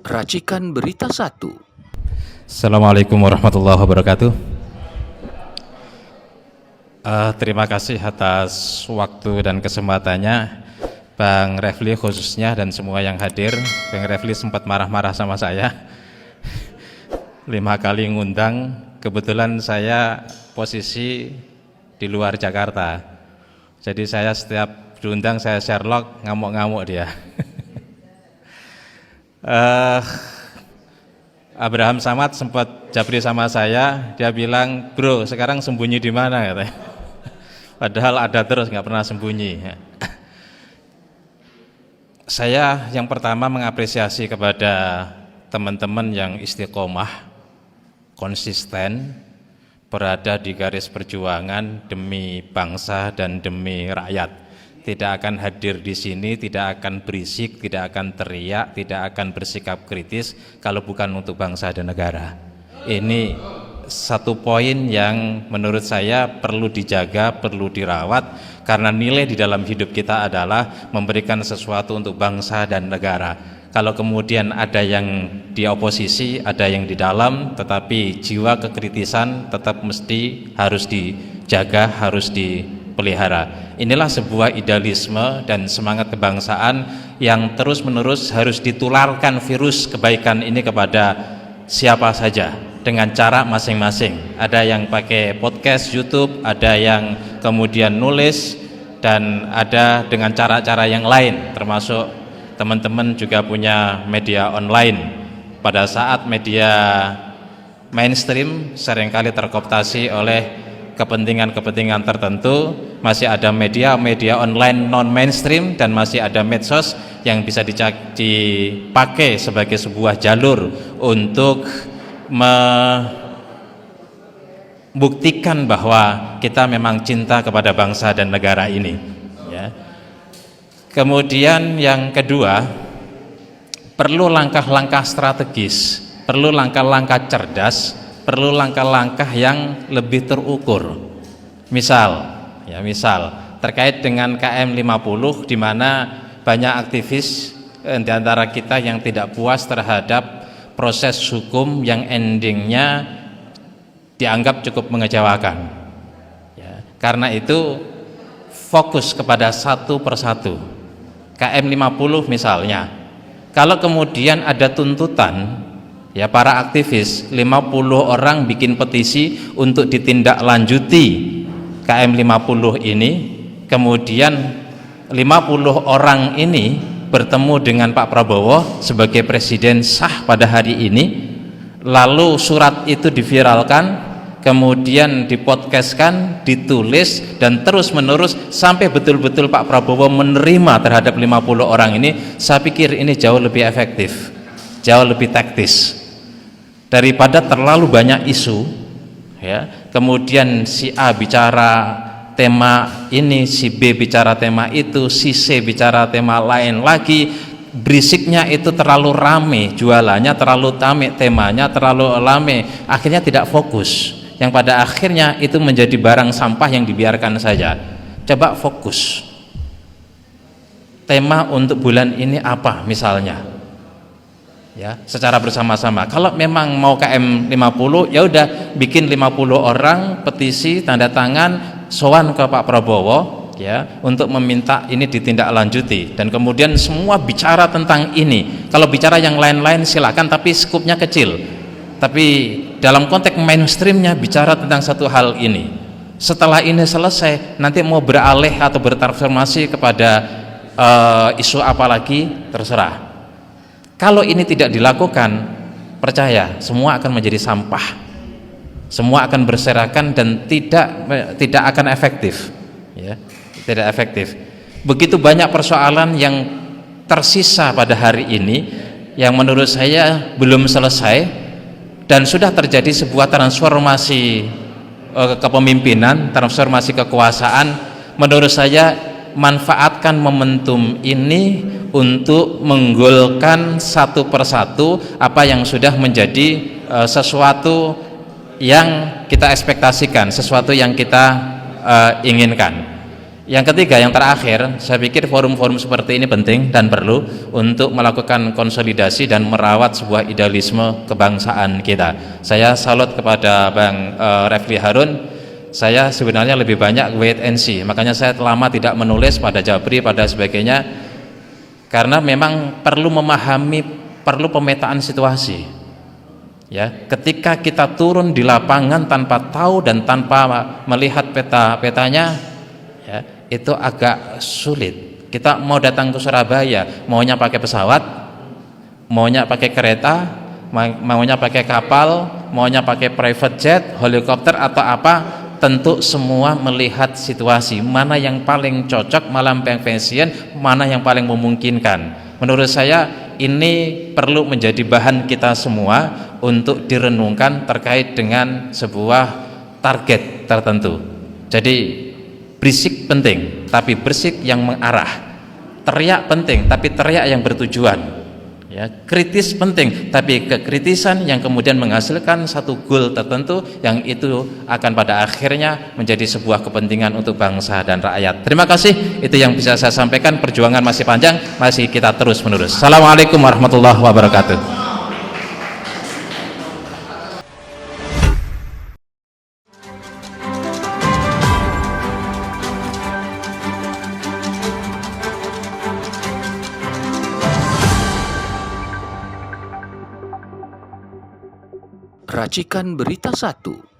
Racikan Berita 1. Assalamualaikum warahmatullahi wabarakatuh. Terima kasih atas waktu dan kesempatannya Bang Refli khususnya dan semua yang hadir. Bang Refli sempat marah-marah sama saya 5 kali ngundang. Kebetulan saya posisi di luar Jakarta, jadi saya setiap diundang saya Sherlock, ngamuk-ngamuk dia. Abraham Samad sempat japri sama saya, dia bilang, "Bro, sekarang sembunyi di mana?" katanya. Padahal ada terus, nggak pernah sembunyi. Saya yang pertama mengapresiasi kepada teman-teman yang istiqomah, konsisten, berada di garis perjuangan demi bangsa dan demi rakyat. Tidak akan hadir di sini, tidak akan berisik, tidak akan teriak, tidak akan bersikap kritis kalau bukan untuk bangsa dan negara. Ini satu poin yang menurut saya perlu dijaga, perlu dirawat, karena nilai di dalam hidup kita adalah memberikan sesuatu untuk bangsa dan negara. Kalau kemudian ada yang di oposisi, ada yang di dalam, tetapi jiwa kekritisan tetap mesti harus dijaga, harus dipelihara. Inilah sebuah idealisme dan semangat kebangsaan yang terus-menerus harus ditularkan virus kebaikan ini kepada siapa saja dengan cara masing-masing. Ada yang pakai podcast YouTube, ada yang kemudian nulis, dan ada dengan cara-cara yang lain, termasuk teman-teman juga punya media online. Pada saat media mainstream seringkali terkooptasi oleh kepentingan-kepentingan tertentu, masih ada media online non-mainstream dan masih ada medsos yang bisa dipakai sebagai sebuah jalur untuk membuktikan bahwa kita memang cinta kepada bangsa dan negara ini, ya. Kemudian yang kedua, perlu langkah-langkah strategis, perlu langkah-langkah cerdas, perlu langkah-langkah yang lebih terukur. Misal terkait dengan KM50, di mana banyak aktivis di antara kita yang tidak puas terhadap proses hukum yang endingnya dianggap cukup mengecewakan, ya. Karena itu fokus kepada satu persatu. KM50 misalnya, kalau kemudian ada tuntutan, ya, para aktivis 50 orang bikin petisi untuk ditindaklanjuti KM50 ini, kemudian 50 orang ini bertemu dengan Pak Prabowo sebagai presiden sah pada hari ini, lalu surat itu diviralkan, kemudian dipodcastkan, ditulis, dan terus menerus sampai betul-betul Pak Prabowo menerima terhadap 50 orang ini. Saya pikir ini jauh lebih efektif, jauh lebih taktis daripada terlalu banyak isu, ya. Kemudian si A bicara tema ini, si B bicara tema itu, si C bicara tema lain lagi. Berisiknya itu terlalu rame, jualannya terlalu rame, temanya terlalu rame, akhirnya tidak fokus, yang pada akhirnya itu menjadi barang sampah yang dibiarkan saja. Coba fokus, tema untuk bulan ini apa misalnya, ya, secara bersama-sama. Kalau memang mau KM50, ya udah bikin 50 orang petisi, tanda tangan, sowan ke Pak Prabowo, ya, untuk meminta ini ditindaklanjuti, dan kemudian semua bicara tentang ini. Kalau bicara yang lain-lain silakan, tapi skupnya kecil, tapi dalam konteks mainstreamnya bicara tentang satu hal ini. Setelah ini selesai, nanti mau beralih atau bertransformasi kepada isu apa lagi, terserah. Kalau ini tidak dilakukan, percaya semua akan menjadi sampah, semua akan berserakan dan tidak akan efektif, ya, tidak efektif. Begitu banyak persoalan yang tersisa pada hari ini yang menurut saya belum selesai, dan sudah terjadi sebuah transformasi kepemimpinan, transformasi kekuasaan. Menurut saya manfaatkan momentum ini untuk menggolkan satu persatu apa yang sudah menjadi sesuatu yang kita ekspektasikan, sesuatu yang kita inginkan. Yang ketiga, yang terakhir, saya pikir forum-forum seperti ini penting dan perlu untuk melakukan konsolidasi dan merawat sebuah idealisme kebangsaan kita. Saya salut kepada Bang Refli Harun. Saya sebenarnya lebih banyak wait and see, makanya saya lama tidak menulis pada Jabri pada sebagainya, karena memang perlu memahami, perlu pemetaan situasi. Ya, ketika kita turun di lapangan tanpa tahu dan tanpa melihat petanya, ya, itu agak sulit. Kita mau datang ke Surabaya, maunya pakai pesawat, maunya pakai kereta, maunya pakai kapal, maunya pakai private jet, helikopter atau apa, tentu semua melihat situasi, mana yang paling cocok, mana yang paling fashion, mana yang paling memungkinkan. Menurut saya ini perlu menjadi bahan kita semua untuk direnungkan terkait dengan sebuah target tertentu. Jadi berisik penting, tapi berisik yang mengarah. Teriak penting, tapi teriak yang bertujuan. Ya, kritis penting, tapi kekritisan yang kemudian menghasilkan satu goal tertentu yang itu akan pada akhirnya menjadi sebuah kepentingan untuk bangsa dan rakyat. Terima kasih, itu yang bisa saya sampaikan. Perjuangan masih panjang, masih kita terus menerus. Assalamualaikum warahmatullahi wabarakatuh. Racikan Berita 1.